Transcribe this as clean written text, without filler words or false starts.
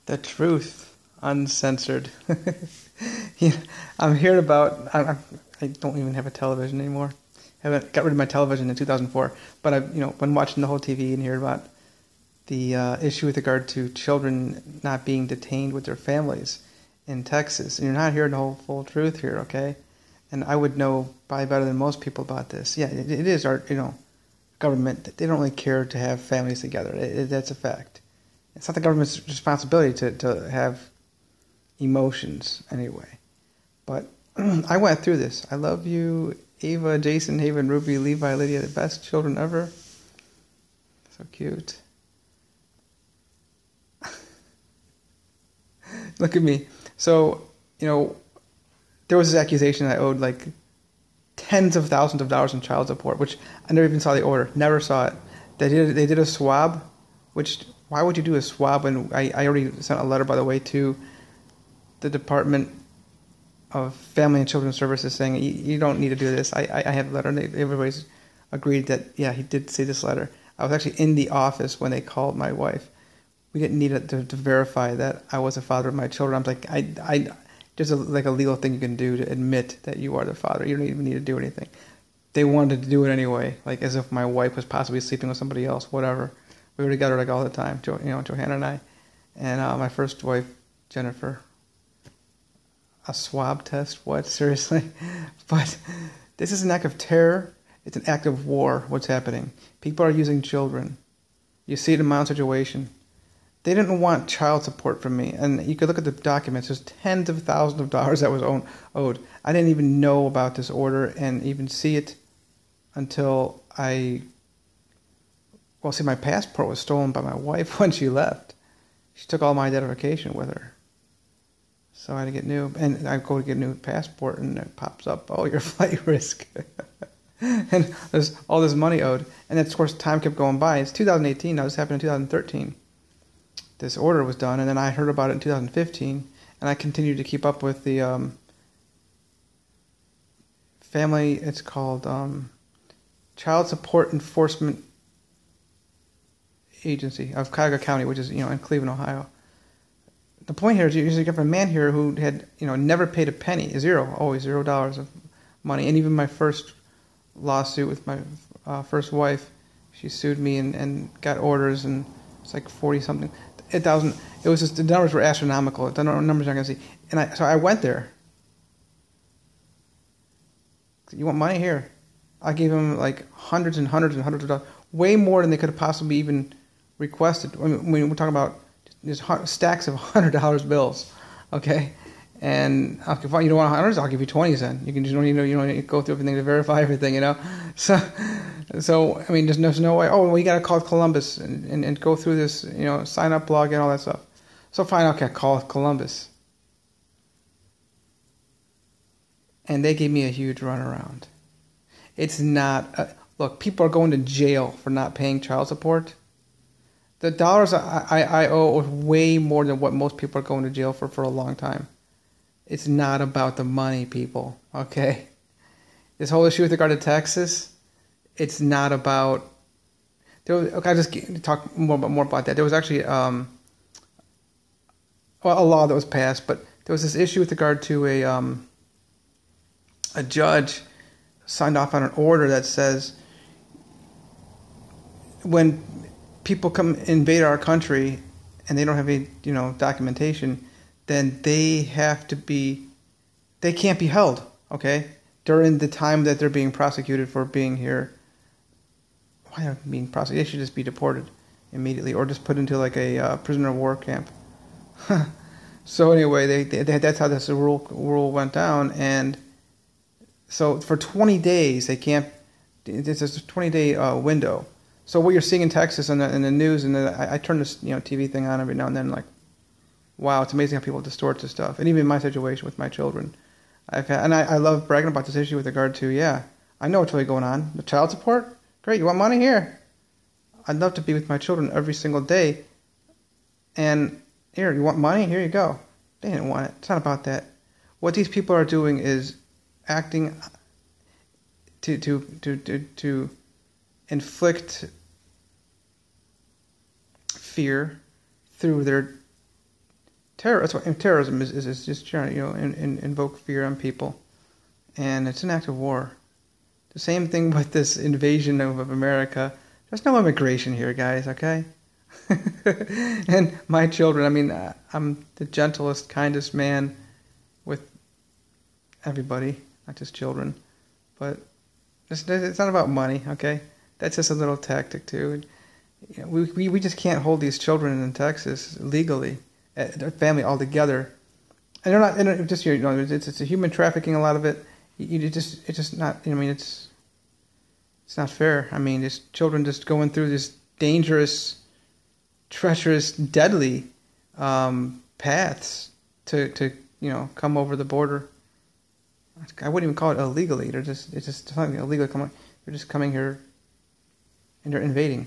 The truth, uncensored. Yeah, I'm hearing about. I don't even have a television anymore. I haven't got rid of my television in 2004. But I've been watching the whole TV and hearing about the issue with regard to children not being detained with their families in Texas. And you're not hearing the whole full truth here, okay? And I would know probably better than most people about this. Yeah, it is our government. They don't really care to have families together. That's a fact. It's not the government's responsibility to have emotions anyway. But I went through this. I love you, Ava, Jason, Haven, Ruby, Levi, Lydia, the best children ever. So cute. Look at me. So, there was this accusation that I owed like tens of thousands of dollars in child support, which I never even saw the order. Never saw it. They did a swab, which, why would you do a swab when I already sent a letter, by the way, to the Department of Family and Children's Services saying, you don't need to do this. I had a letter, and everybody's agreed that, yeah, he did see this letter. I was actually in the office when they called my wife. We didn't need it to verify that I was the father of my children. I'm like, there's a legal thing you can do to admit that you are the father. You don't even need to do anything. They wanted to do it anyway, like as if my wife was possibly sleeping with somebody else, whatever. We were together like all the time, Johanna and I. And my first wife, Jennifer. A swab test? What? Seriously? But this is an act of terror. It's an act of war, what's happening. People are using children. You see it in my own situation. They didn't want child support from me. And you could look at the documents. There's tens of thousands of dollars that was owed. I didn't even know about this order and even see it until my passport was stolen by my wife when she left. She took all my identification with her. So I had to get new. And I go to get a new passport and it pops up, oh, your flight risk. And there's all this money owed. And then, of course, time kept going by. It's 2018. Now this happened in 2013. This order was done, and then I heard about it in 2015, and I continued to keep up with the family. It's called Child Support Enforcement Agency of Cuyahoga County, which is in Cleveland, Ohio. The point here is you have a man here who had never paid a penny, always $0 of money, and even my first lawsuit with my first wife, she sued me and got orders, and it's like 40 something. It was just, the numbers were astronomical. The numbers you're not going to see. And so I went there. You want money? Here. I gave him like hundreds and hundreds and hundreds of dollars. Way more than they could have possibly even requested. I mean, we're talking about there's stacks of $100 bills. Okay? And if you don't want hundreds, I'll give you 20 then. You can just, you don't need to go through everything to verify everything, So I mean, there's no way. Oh, well, you got to call Columbus and go through this, sign up, log in, all that stuff. So fine, okay, call Columbus. And they gave me a huge runaround. It's not look. People are going to jail for not paying child support. The dollars I owe is way more than what most people are going to jail for a long time. It's not about the money, people. Okay, this whole issue with regard to Texas. It's not about. I'll just talk more about that. There was actually a law that was passed, but there was this issue with regard to a judge signed off on an order that says when people come invade our country and they don't have any documentation, then they can't be held. Okay, during the time that they're being prosecuted for being here. Why not being prosecuted? They should just be deported immediately, or just put into like a prisoner of war camp. So anyway, that's how this rule went down, and so for 20 days they can't. This is a 20-day window. So what you're seeing in Texas and in the news, and I turn this TV thing on every now and then, like, wow, it's amazing how people distort this stuff. And even in my situation with my children, I love bragging about this issue with regard to I know what's really going on. The child support. Great, you want money? Here. I'd love to be with my children every single day. And here, you want money? Here you go. They didn't want it. It's not about that. What these people are doing is acting to inflict fear through their terrorism is just trying to invoke fear on people, and it's an act of war. The same thing with this invasion of America. There's no immigration here, guys. Okay. And my children. I mean, I'm the gentlest, kindest man with everybody, not just children. But it's not about money. Okay, that's just a little tactic too. We just can't hold these children in Texas legally, their family all together, and they're not. And just it's a human trafficking. A lot of it. It's just not. I mean, it's not fair. I mean, it's children just going through this dangerous, treacherous, deadly paths to come over the border. I wouldn't even call it illegally. It's just something illegal. They're just coming here, and they're invading.